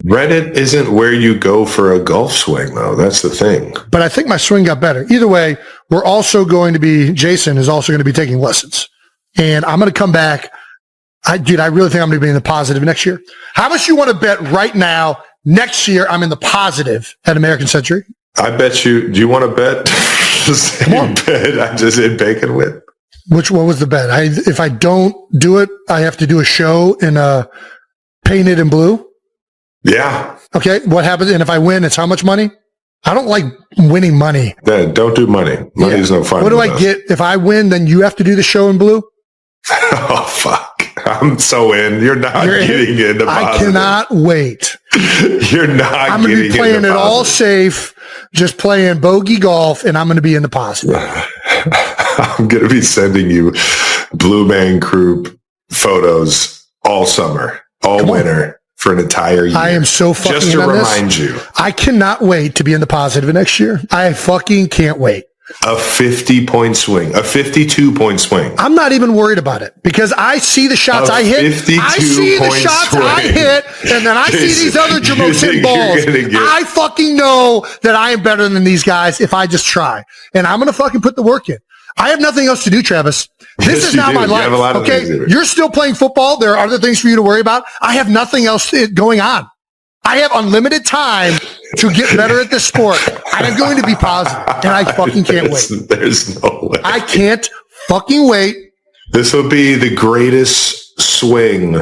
Reddit isn't where you go for a golf swing, though. That's the thing. But I think my swing got better. Either way, Jason is also going to be taking lessons. And I'm going to come back. I really think I'm going to be in the positive next year. How much you want to bet right now, next year, I'm in the positive at American Century? I bet you. Do you want to bet the same bet I just hit bacon with? What was the bet? If I don't do it, I have to do a show in painted in blue. Yeah. Okay. What happens? And if I win, it's how much money? I don't like winning money. Then don't do money. Money is no fun. What do I get? If I win, then you have to do the show in blue? Oh, fuck. I'm so in. You're getting into positive. I cannot wait. You're not I'm going to be playing it all safe, just playing bogey golf, and I'm going to be in the positive. I'm going to be sending you Blue Man Group photos all summer, all winter. For an entire year. I am so fucking just to remind you. I cannot wait to be in the positive next year. I fucking can't wait. A 50-point swing, a 52-point swing. I'm not even worried about it because I see the shots I hit. I see the shots swing. I hit, and then I see these other Jamos hitting balls. I fucking know that I am better than these guys if I just try. And I'm going to fucking put the work in. I have nothing else to do, Travis. This is not my life. Okay, you're still playing football. There are other things for you to worry about. I have nothing else going on. I have unlimited time to get better at this sport. I am going to be positive, and I fucking can't wait. There's no way. I can't fucking wait. This will be the greatest swing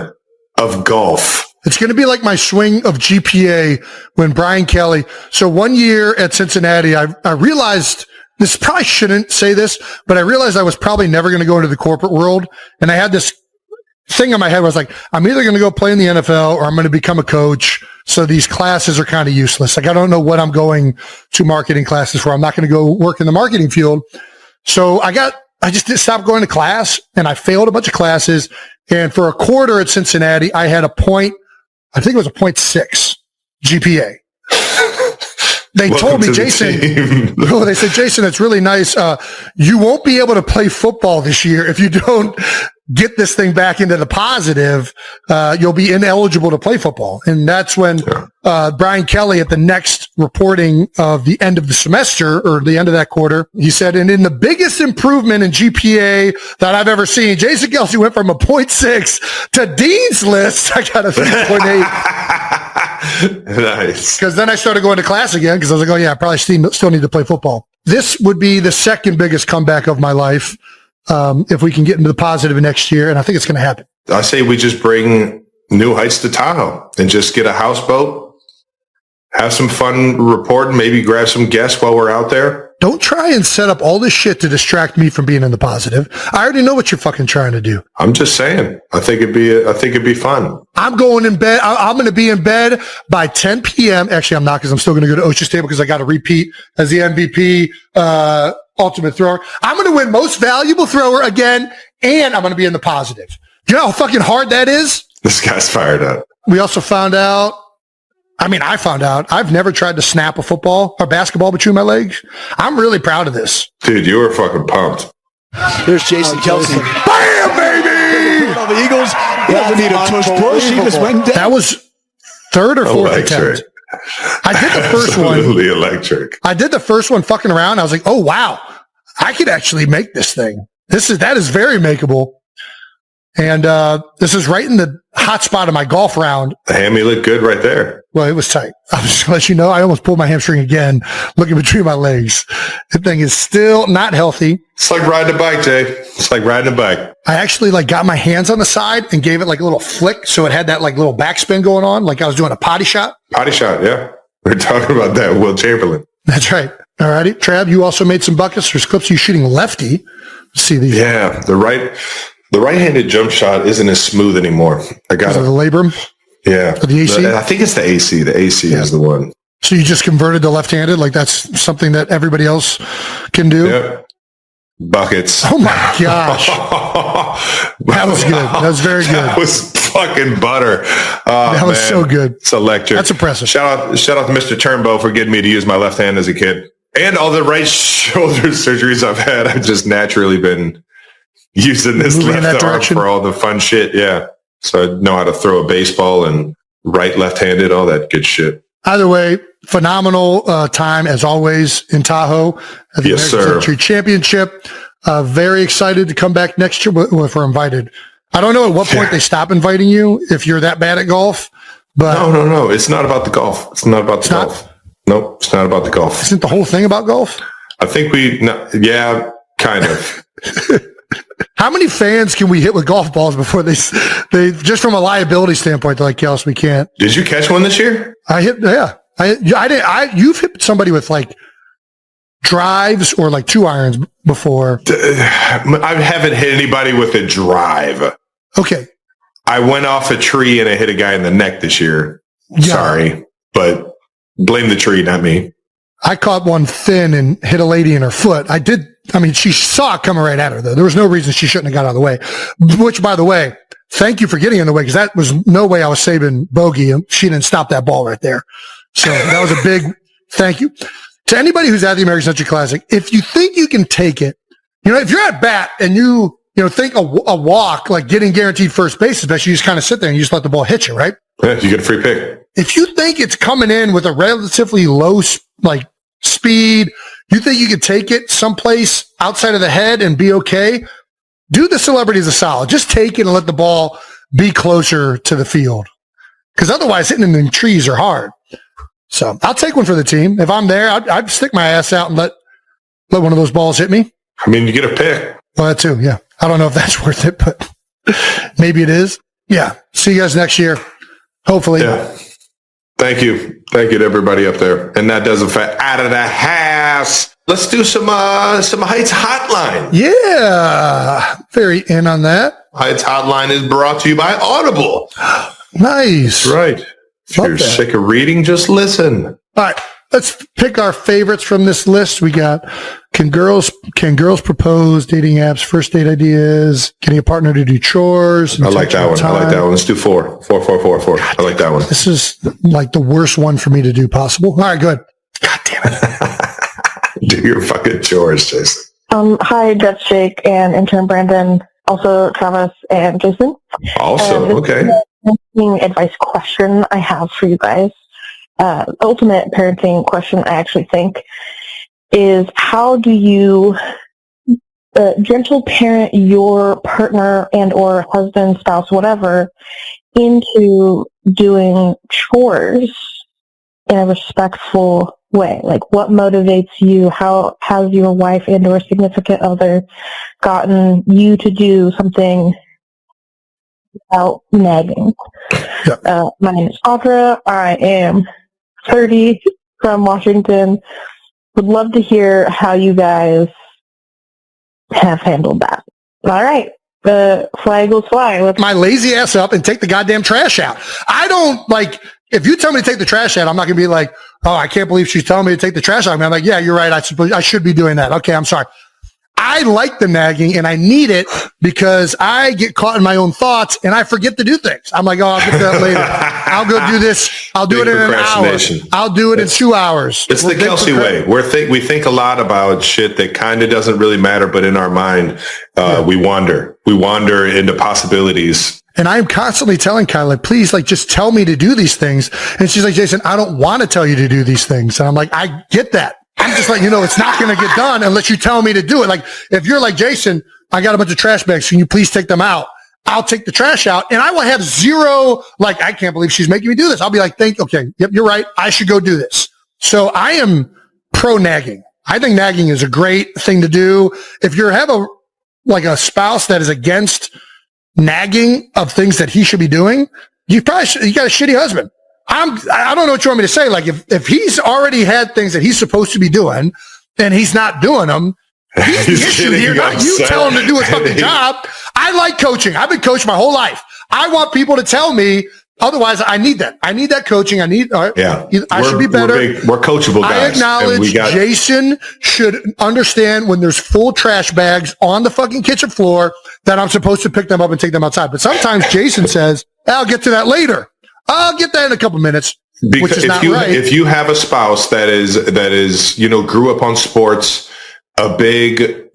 of golf. It's going to be like my swing of GPA when Brian Kelly. So one year at Cincinnati, I realized. This probably shouldn't say this, but I realized I was probably never going to go into the corporate world. And I had this thing in my head where I was like, I'm either going to go play in the NFL or I'm going to become a coach. So these classes are kind of useless. Like, I don't know what I'm going to marketing classes for. I'm not going to go work in the marketing field. So I just stopped going to class and I failed a bunch of classes. And for a quarter at Cincinnati, I had I think it was a 0.6 GPA. They told me, Jason, they said, Jason, it's really nice. You won't be able to play football this year if you don't get this thing back into the positive. You'll be ineligible to play football. And that's when Brian Kelly at the next reporting of the end of the semester or the end of that quarter, he said, and in the biggest improvement in GPA that I've ever seen, Jason Kelce went from a 0.6 to Dean's List. I got a 3.8. Nice. Because then I started going to class again because I was like, oh yeah, I probably still need to play football. This would be the second biggest comeback of my life if we can get into the positive next year, and I think it's going to happen. I say we just bring New Heights to Tahoe and just get a houseboat, have some fun reporting, maybe grab some guests while we're out there. Don't try and set up all this shit to distract me from being in the positive. I already know what you're fucking trying to do. I'm just saying. I think it'd be fun. I'm going in bed. I'm going to be in bed by 10 p.m. Actually, I'm not because I'm still going to go to Ocean's Table because I got to repeat as the MVP ultimate thrower. I'm going to win most valuable thrower again, and I'm going to be in the positive. You know how fucking hard that is? This guy's fired up. We also found out. I found out I've never tried to snap a football or basketball between my legs. I'm really proud of this. Dude, you were fucking pumped. There's Jason Kelce. Bam, baby! The Eagles, he doesn't need a push. He just went down. That was third or fourth attempt. I did the first one. Absolutely electric. I did the first one fucking around. I was like, oh, wow. I could actually make this thing. That is very makeable. And this is right in the hot spot of my golf round. The hammy looked good right there. Well, it was tight. I was just going to let you know, I almost pulled my hamstring again, looking between my legs. The thing is still not healthy. It's like riding a bike, Jay. It's like riding a bike. I actually got my hands on the side and gave it a little flick, so it had that little backspin going on, like I was doing a potty shot. Potty shot, yeah. We're talking about that, Will Chamberlain. That's right. All righty. Trav, you also made some buckets. There's clips of you shooting lefty. Let's see these. Yeah, the right-handed jump shot isn't as smooth anymore. I got the labrum? Yeah. Or the AC? I think it's the AC. The AC is the one. So you just converted to left-handed? That's something that everybody else can do? Yep. Buckets. Oh, my gosh. That was good. That was very good. That was fucking butter. That was so good. It's electric. That's impressive. Shout out to Mr. Turnbow for getting me to use my left hand as a kid. And all the right shoulder surgeries I've had. I've just naturally been using this left arm for all the fun shit. Yeah. So I know how to throw a baseball and right, left-handed, all that good shit. Either way, phenomenal time as always in Tahoe at the Yes, American sir. Century Championship. Very excited to come back next year if we're invited. I don't know at what point they stop inviting you if you're that bad at golf. But No. It's not about the golf. It's not about the golf. Nope, it's not about the golf. Isn't the whole thing about golf? I think kind of. How many fans can we hit with golf balls before they just from a liability standpoint, they're like, Kels, we can't. Did you catch one this year? You've hit somebody with like drives or like 2 irons before. I haven't hit anybody with a drive. Okay. I went off a tree and I hit a guy in the neck this year. Yeah. Sorry, but blame the tree, not me. I caught one thin and hit a lady in her foot. She saw it coming right at her, though. There was no reason she shouldn't have got out of the way. Which, by the way, thank you for getting in the way, because that was no way I was saving bogey. She didn't stop that ball right there. So that was a big thank you. To anybody who's at the American Century Classic, if you think you can take it, if you're at bat and you think a walk, like getting guaranteed first base, especially you just kind of sit there and you just let the ball hit you, right? Yeah, you get a free pick. If you think it's coming in with a relatively low speed, you think you could take it someplace outside of the head and be okay, do the Celebrities a solid. Just take it and let the ball be closer to the field. Because otherwise hitting in the trees are hard. So I'll take one for the team. If I'm there, I'd stick my ass out and let one of those balls hit me. You get a pick. Well, that too, yeah. I don't know if that's worth it, but maybe it is. Yeah. See you guys next year. Hopefully. Yeah. Thank you. Thank you to everybody up there. And that does it for Out of the House. Let's do some Heights Hotline. Yeah. Very in on that. Heights Hotline is brought to you by Audible. Nice. That's right. If you're sick of reading, just listen. All right. Let's pick our favorites from this list. We got Can girls propose, dating apps, first date ideas, getting a partner to do chores. I like that one. Let's do 4. 4. I like that one. This is like the worst one for me to do possible. All right, good. God damn it. Do your fucking chores, Jason. Hi, Jeff, Jake, and intern Brandon. Also, Travis and Jason. Also, okay. Advice question I have for you guys. Ultimate parenting question, I actually think, is how do you gentle parent your partner and or husband, spouse, whatever, into doing chores in a respectful way? Like, what motivates you? How has your wife and or significant other gotten you to do something without nagging? Yeah. My name is Audra. I am 30 from Washington. Would love to hear how you guys have handled that. All right. Flag will fly. Let's my lazy ass up and take the goddamn trash out. I don't if you tell me to take the trash out, I'm not going to be like, oh, I can't believe she's telling me to take the trash out. I'm like, yeah, you're right. I suppose I should be doing that. Okay. I'm sorry. I like the nagging and I need it because I get caught in my own thoughts and I forget to do things. I'm like, oh, I'll get to that later. I'll go do this. I'll do it in an hour. I'll do it in 2 hours. It's the Kelce way. We think a lot about shit that kind of doesn't really matter, but in our mind, we wander. We wander into possibilities. And I'm constantly telling Kyla, please, just tell me to do these things. And she's like, Jason, I don't want to tell you to do these things. And I'm like, I get that. I'm just letting you know it's not going to get done unless you tell me to do it. Like, if you're like, Jason, I got a bunch of trash bags. Can you please take them out? I'll take the trash out and I will have zero, I can't believe she's making me do this. I'll be like, okay, yep, you're right. I should go do this. So I am pro nagging. I think nagging is a great thing to do. If you have a spouse that is against nagging of things that he should be doing, you got a shitty husband. I don't know what you want me to say. Like, if he's already had things that he's supposed to be doing and he's not doing them, he's the issue here, not you tell him to do his fucking job. I like coaching. I've been coached my whole life. I want people to tell me. Otherwise, I need that. I need that coaching. I should be better. We're coachable guys. I acknowledge Jason should understand when there's full trash bags on the fucking kitchen floor that I'm supposed to pick them up and take them outside. But sometimes Jason says, I'll get to that later. I'll get that in a couple minutes, which is not right. If you have a spouse that is, grew up on sports, a big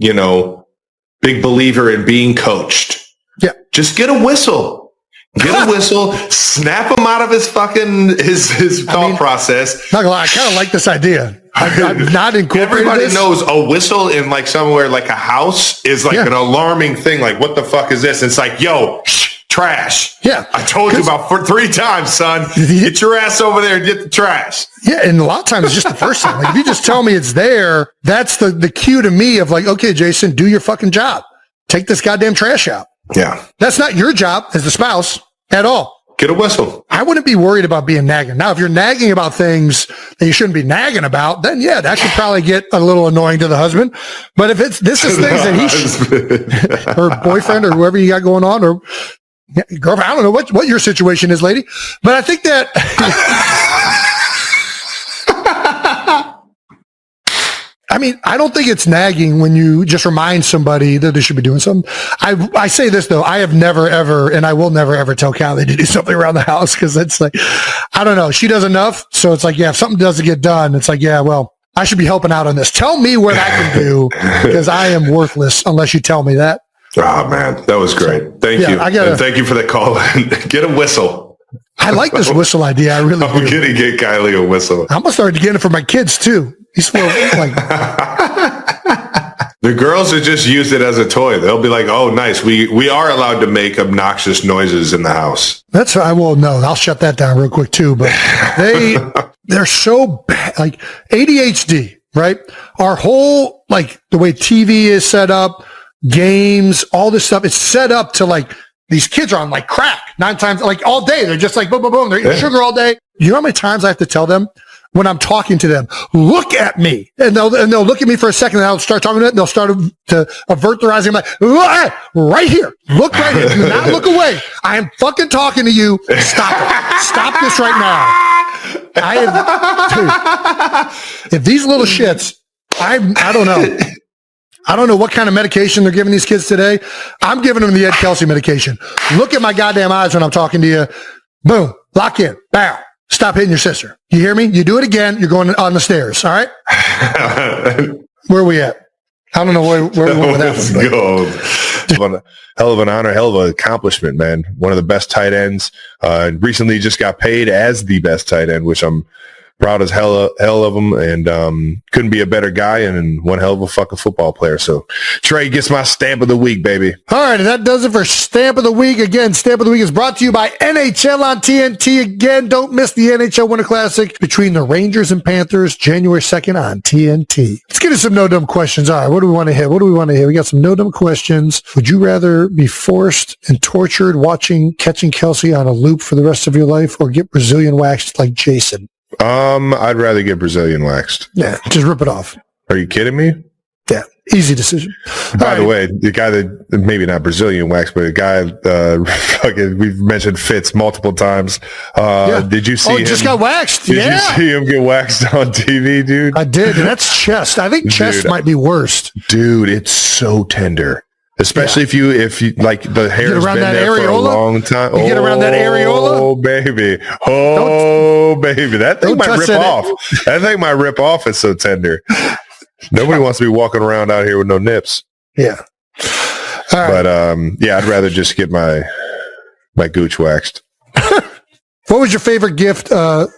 believer in being coached, yeah, just get a whistle. Get a whistle, snap him out of his fucking his thought process. Not gonna lie, I kind of like this idea. I'm not incorporated. Everybody this. knows a whistle in like somewhere like a house is like an alarming thing. Like, what the fuck is this? It's like, yo, trash. Yeah, I told you about 3 times, son. Get your ass over there and get the trash. Yeah, and a lot of times it's just the first time. Like if you just tell me it's there, that's the cue to me of like, okay, Jason, do your fucking job. Take this goddamn trash out. Yeah, that's not your job as the spouse at all. Get a whistle. I wouldn't be worried about being nagging. Now, if you're nagging about things that you shouldn't be nagging about, then yeah, that could probably get a little annoying to the husband. But if this is things that he or boyfriend or whoever you got going on or girlfriend, I don't know what your situation is, lady. But I think that I mean, I don't think it's nagging when you just remind somebody that they should be doing something. I say this, though. I have never, ever, and I will never, ever tell Callie to do something around the house because it's like, I don't know. She does enough. So it's like, yeah, if something doesn't get done, it's like, yeah, well, I should be helping out on this. Tell me what I can do because I am worthless unless you tell me that. Oh, man. That was great. Thank you. And thank you for the call. Get a whistle. I like this whistle idea. I really do. I'm going to get Kylie a whistle. I'm going to start getting it for my kids, too. He's full like the girls will just use it as a toy. They'll be like, "Oh, nice. We are allowed to make obnoxious noises in the house." That's I will know. I'll shut that down real quick too. But they're so bad. Like ADHD, right? Our whole like the way TV is set up, games, all this stuff. It's set up to like these kids are on like crack 9 times like all day. They're just like boom, boom, boom. They're eating sugar all day. You know how many times I have to tell them? When I'm talking to them, look at me, and they'll look at me for a second, and I'll start talking to it, and they'll start to avert their eyes. I'm like, right here, look right here, do not look away. I am fucking talking to you. Stop it. Stop this right now. Dude, if these little shits, I don't know. I don't know what kind of medication they're giving these kids today. I'm giving them the Ed Kelce medication. Look at my goddamn eyes when I'm talking to you. Boom, lock in, bow. Stop hitting your sister. You hear me? You do it again, you're going on the stairs. All right? Where are we at? I don't know where we went with that one. Hell of an honor, hell of an accomplishment, man. One of the best tight ends. Recently just got paid as the best tight end, which I'm proud as hell of him, and couldn't be a better guy and one hell of a fucking football player. So Trey gets my stamp of the week, baby. All right, and that does it for Stamp of the Week. Again, Stamp of the Week is brought to you by NHL on TNT. Again, don't miss the NHL Winter Classic between the Rangers and Panthers, January 2nd on TNT. Let's get into some no dumb questions. All right, what do we want to hit? We got some no dumb questions. Would you rather be forced and tortured catching Kelce on a loop for the rest of your life or get Brazilian waxed like Jason? I'd rather get Brazilian waxed. Yeah, just rip it off. Are you kidding me? Yeah, easy decision. By the way, the guy that maybe not Brazilian wax, but a guy we've mentioned Fitz multiple times. Did you see him? Just got waxed. Did you see him get waxed on TV, dude? I did, and that's chest. I think chest might be worst. Dude, it's so tender. Especially if you like the hair's been there for a long time. You get around that areola? Oh baby. Baby. That thing might rip off. That thing might rip off. It's so tender. Nobody wants to be walking around out here with no nips. Yeah. All right. But I'd rather just get my gooch waxed. What was your favorite gift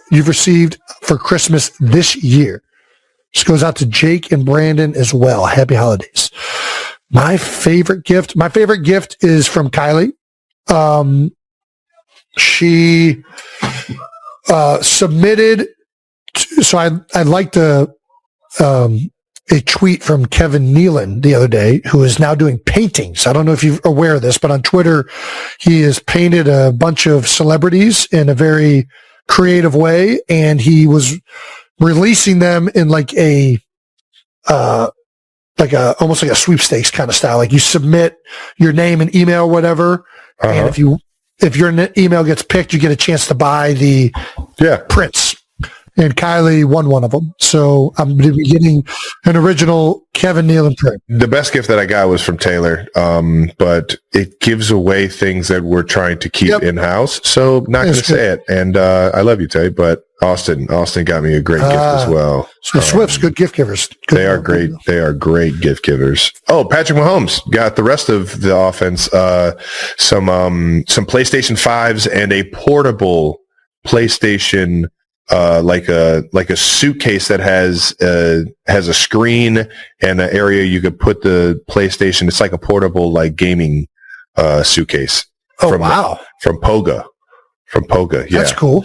you've received for Christmas this year? This goes out to Jake and Brandon as well. Happy holidays. My favorite gift is from Kylie. She submitted, so I liked a tweet from Kevin Nealon the other day, who is now doing paintings. I don't know if you're aware of this, but on Twitter, he has painted a bunch of celebrities in a very creative way, and he was releasing them in like almost like a sweepstakes kind of style. Like you submit your name and email, whatever. And if your email gets picked, you get a chance to buy the prints. and Kylie won one of them. So I'm going to be getting an original Kevin Nealon print. The best gift that I got was from Taylor, but it gives away things that we're trying to keep in-house. So not going to say it. And I love you, Tay, but Austin got me a great gift as well. So Swifts, good gift givers. They are great. They are great gift givers. Oh, Patrick Mahomes got the rest of the offense, some PlayStation 5s and a portable PlayStation, like a suitcase that has a screen and an area you could put the PlayStation. It's like a portable, like, gaming suitcase. Oh, wow. From Poga. Yeah. That's cool.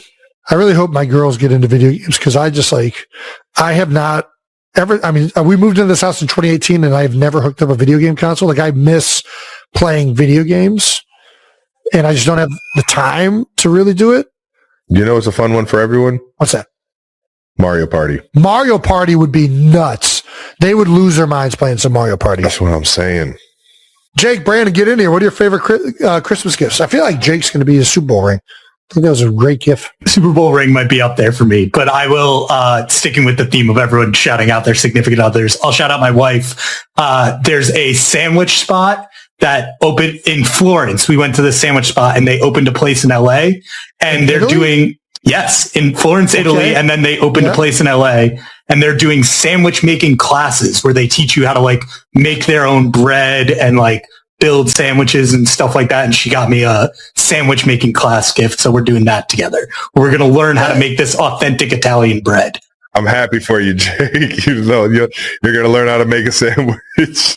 I really hope my girls get into video games because I have not ever, we moved into this house in 2018 and I've never hooked up a video game console. Like, I miss playing video games and I just don't have the time to really do it. You know, it's a fun one for everyone. What's that? Mario Party. Mario Party would be nuts. They would lose their minds playing some Mario Party. That's what I'm saying. Jake, Brandon, get in here. What are your favorite Christmas gifts? I feel like Jake's going to be a Super Bowl ring. I think that was a great gift. Super Bowl ring might be up there for me, but I will, sticking with the theme of everyone shouting out their significant others, I'll shout out my wife. There's a sandwich spot that opened in Florence. We went to the sandwich spot and they opened a place in LA and they're doing, yes, in Florence, Italy. And then they opened a place in LA and they're doing sandwich making classes where they teach you how to, like, make their own bread and, like, build sandwiches and stuff like that. And she got me a sandwich making class gift. So we're doing that together. We're going to learn how to make this authentic Italian bread. I'm happy for you, Jake. You know, you're going to learn how to make a sandwich.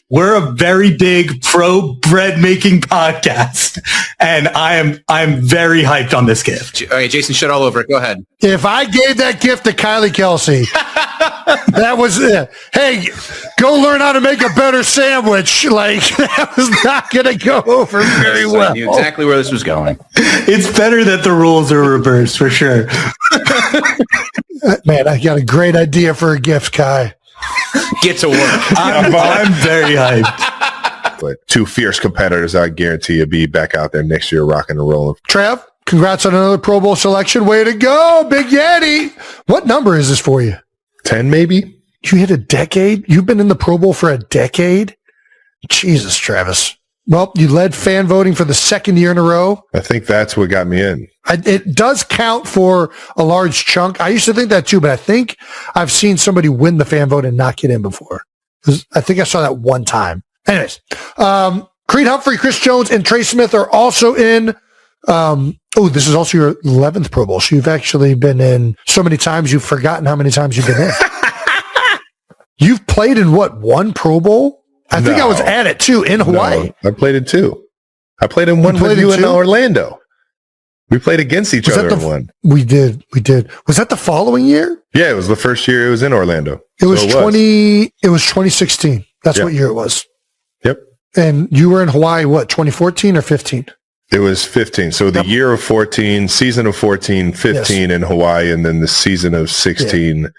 We're a very big pro bread making podcast, and I'm very hyped on this gift. Okay, Jason, shut all over it. Go ahead. If I gave that gift to Kylie Kelce, that was it. Hey, go learn how to make a better sandwich. Like, that was not going to go over very well. I knew exactly where this was going. It's better that the rules are reversed for sure. Man, I got a great idea for a gift, Kai. Get to work. I'm very hyped. But two fierce competitors, I guarantee you'll be back out there next year rocking and rolling. Trav, congrats on another Pro Bowl selection. Way to go, Big Yeti. What number is this for you? 10, maybe? You hit a decade? You've been in the Pro Bowl for a decade? Jesus, Travis. Well, you led fan voting for the second year in a row. I think that's what got me in. It does count for a large chunk. I used to think that too, but I think I've seen somebody win the fan vote and not get in before. I think I saw that one time. Anyways, Creed Humphrey, Chris Jones, and Trey Smith are also in. This is also your 11th Pro Bowl. So you've actually been in so many times, you've forgotten how many times you've been in. You've played in what, one Pro Bowl? I think I was at it too in Hawaii. No, I played in two. I played in one with you in Orlando. We played against each other in one. We did. Was that the following year? Yeah, it was the first year it was in Orlando. It was 2016. That's what year it was. Yep. And you were in Hawaii, what, 2014 or 15? It was 15. So the year of 14, season of 14, 15 in Hawaii, and then the season of 16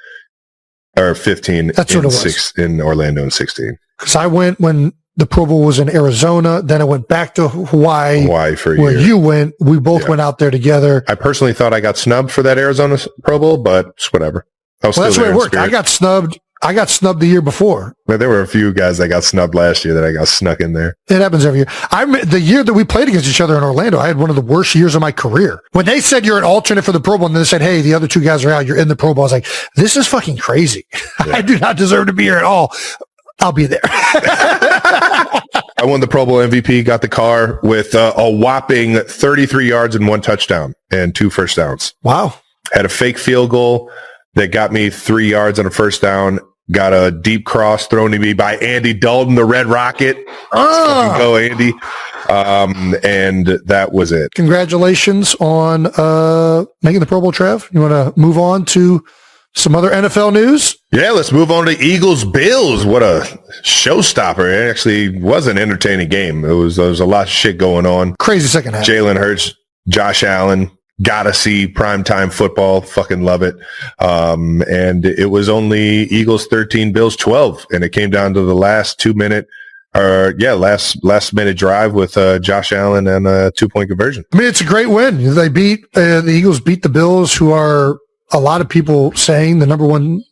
or 15 That's what it was. In Orlando in 16. Because I went when the Pro Bowl was in Arizona. Then I went back to Hawaii for a where year. You went. We both went out there together. I personally thought I got snubbed for that Arizona Pro Bowl, but it's whatever. That's the way it worked. I got snubbed the year before. But there were a few guys that got snubbed last year that I got snuck in there. It happens every year. The year that we played against each other in Orlando, I had one of the worst years of my career. When they said you're an alternate for the Pro Bowl, and then they said, hey, the other two guys are out, you're in the Pro Bowl, I was like, this is fucking crazy. Yeah. I do not deserve to be here at all. I'll be there. I won the Pro Bowl MVP, got the car with a whopping 33 yards and 1 touchdown and 2 first downs. Wow. Had a fake field goal that got me 3 yards on a first down. Got a deep cross thrown to me by Andy Dalton, the Red Rocket. Go, Andy. And that was it. Congratulations on making the Pro Bowl, Trev. You want to move on to some other NFL news? Yeah, let's move on to Eagles-Bills. What a showstopper. It actually was an entertaining game. There was a lot of shit going on. Crazy second half. Jalen Hurts, Josh Allen. Gotta see primetime football. Fucking love it. And it was only Eagles 13, Bills 12. And it came down to the last last minute drive with Josh Allen and a 2-point conversion. I mean, it's a great win. They the Eagles beat the Bills, who are a lot of people saying the number one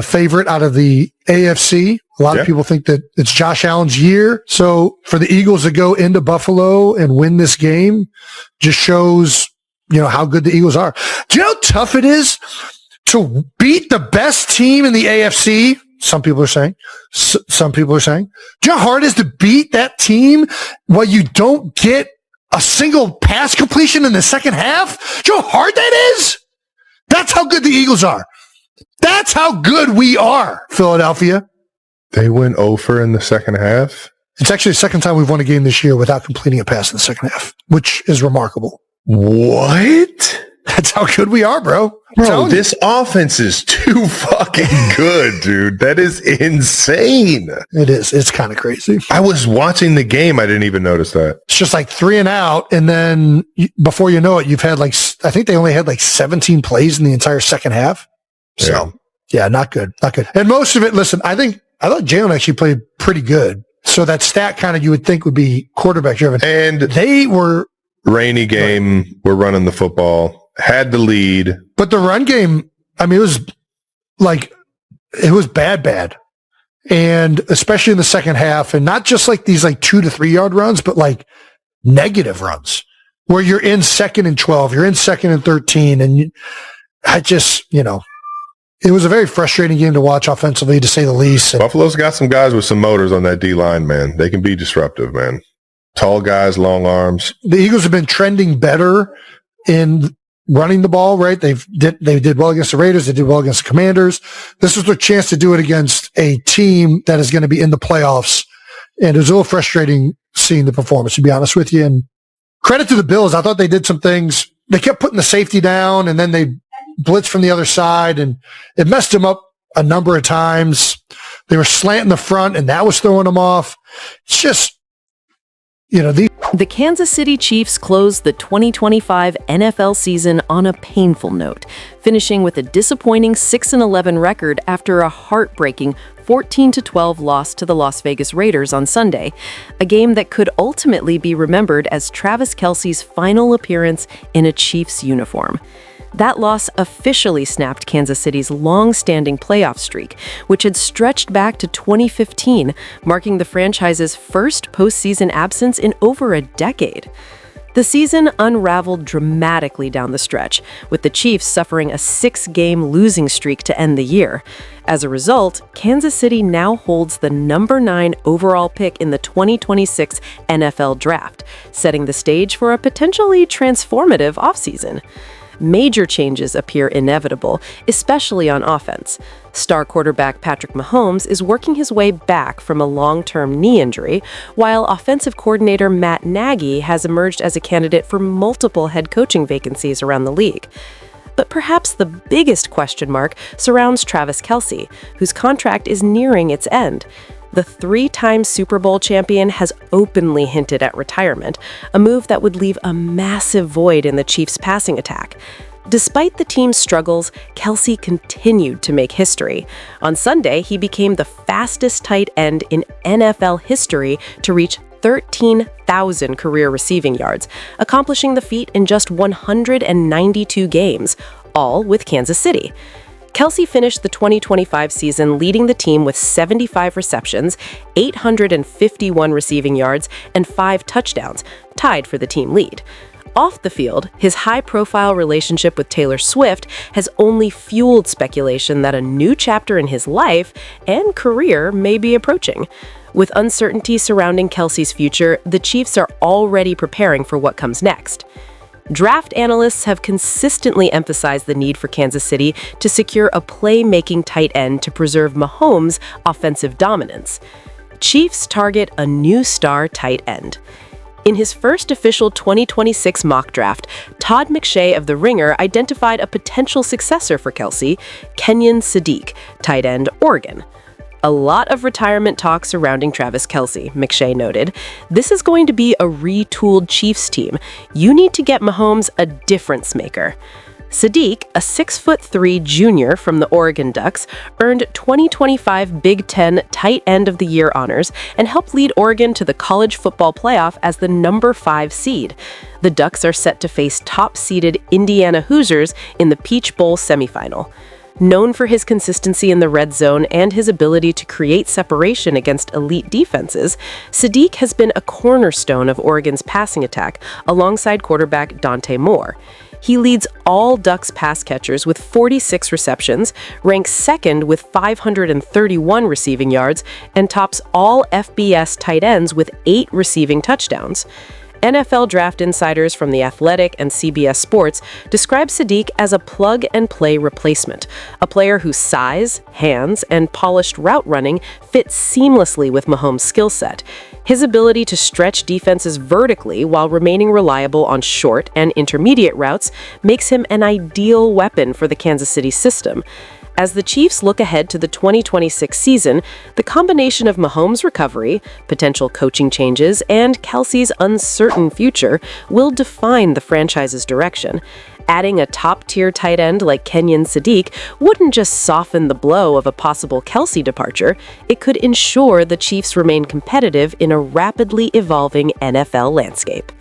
favorite out of the AFC. A lot of people think that it's Josh Allen's year. So for the Eagles to go into Buffalo and win this game just shows, how good the Eagles are. Do you know how tough it is to beat the best team in the AFC? Some people are saying. Some people are saying. Do you know how hard it is to beat that team while you don't get a single pass completion in the second half? Do you know how hard that is? That's how good the Eagles are. That's how good we are, Philadelphia. They went over in the second half. It's actually the second time we've won a game this year without completing a pass in the second half, which is remarkable. What? That's how good we are, bro. Bro, this offense is too fucking good, dude. That is insane. It is. It's kind of crazy. I was watching the game. I didn't even notice that. It's just like 3 and out. And then before you know it, you've had I think they only had 17 plays in the entire second half. So yeah, not good. Not good. And most of it, listen, I thought Jalen actually played pretty good. So that stat kind of you would think would be quarterback driven. And they were rainy game. We're running the football. Had the lead. But the run game, it was bad. And especially in the second half, and not just these 2 to 3 yard runs, but negative runs where you're in 2nd and 12, you're in 2nd and 13. And it was a very frustrating game to watch offensively, to say the least. Buffalo's got some guys with some motors on that D-line, man. They can be disruptive, man. Tall guys, long arms. The Eagles have been trending better in running the ball, right? They did well against the Raiders. They did well against the Commanders. This was their chance to do it against a team that is going to be in the playoffs. And it was a little frustrating seeing the performance, to be honest with you. And credit to the Bills. I thought they did some things. They kept putting the safety down, and then they blitzed from the other side, and it messed them up a number of times. They were slanting the front, and that was throwing them off. It's just, The Kansas City Chiefs closed the 2025 NFL season on a painful note, finishing with a disappointing 6-11 record after a heartbreaking 14-12 loss to the Las Vegas Raiders on Sunday, a game that could ultimately be remembered as Travis Kelce's final appearance in a Chiefs uniform. That loss officially snapped Kansas City's long-standing playoff streak, which had stretched back to 2015, marking the franchise's first postseason absence in over a decade. The season unraveled dramatically down the stretch, with the Chiefs suffering a 6-game losing streak to end the year. As a result, Kansas City now holds the number 9 overall pick in the 2026 NFL Draft, setting the stage for a potentially transformative offseason. Major changes appear inevitable, especially on offense. Star quarterback Patrick Mahomes is working his way back from a long-term knee injury, while offensive coordinator Matt Nagy has emerged as a candidate for multiple head coaching vacancies around the league. But perhaps the biggest question mark surrounds Travis Kelce, whose contract is nearing its end. The 3-time Super Bowl champion has openly hinted at retirement, a move that would leave a massive void in the Chiefs' passing attack. Despite the team's struggles, Kelce continued to make history. On Sunday, he became the fastest tight end in NFL history to reach 13,000 career receiving yards, accomplishing the feat in just 192 games, all with Kansas City. Kelce finished the 2025 season leading the team with 75 receptions, 851 receiving yards, and 5 touchdowns, tied for the team lead. Off the field, his high-profile relationship with Taylor Swift has only fueled speculation that a new chapter in his life and career may be approaching. With uncertainty surrounding Kelce's future, the Chiefs are already preparing for what comes next. Draft analysts have consistently emphasized the need for Kansas City to secure a play-making tight end to preserve Mahomes' offensive dominance. Chiefs target a new star tight end. In his first official 2026 mock draft, Todd McShay of The Ringer identified a potential successor for Kelce, Kenyon Sadiq, tight end, Oregon. A lot of retirement talk surrounding Travis Kelce, McShay noted. This is going to be a retooled Chiefs team. You need to get Mahomes a difference maker. Sadiq, a 6'3" junior from the Oregon Ducks, earned 2025 Big Ten Tight End of the Year honors and helped lead Oregon to the college football playoff as the number 5 seed. The Ducks are set to face top-seeded Indiana Hoosiers in the Peach Bowl semifinal. Known for his consistency in the red zone and his ability to create separation against elite defenses, Sadiq has been a cornerstone of Oregon's passing attack alongside quarterback Dante Moore. He leads all Ducks pass catchers with 46 receptions, ranks second with 531 receiving yards, and tops all FBS tight ends with 8 receiving touchdowns. NFL draft insiders from The Athletic and CBS Sports describe Sadiq as a plug-and-play replacement, a player whose size, hands, and polished route running fit seamlessly with Mahomes' skill set. His ability to stretch defenses vertically while remaining reliable on short and intermediate routes makes him an ideal weapon for the Kansas City system. As the Chiefs look ahead to the 2026 season, the combination of Mahomes' recovery, potential coaching changes, and Kelce's uncertain future will define the franchise's direction. Adding a top-tier tight end like Kenyon Sadiq wouldn't just soften the blow of a possible Kelce departure, it could ensure the Chiefs remain competitive in a rapidly evolving NFL landscape.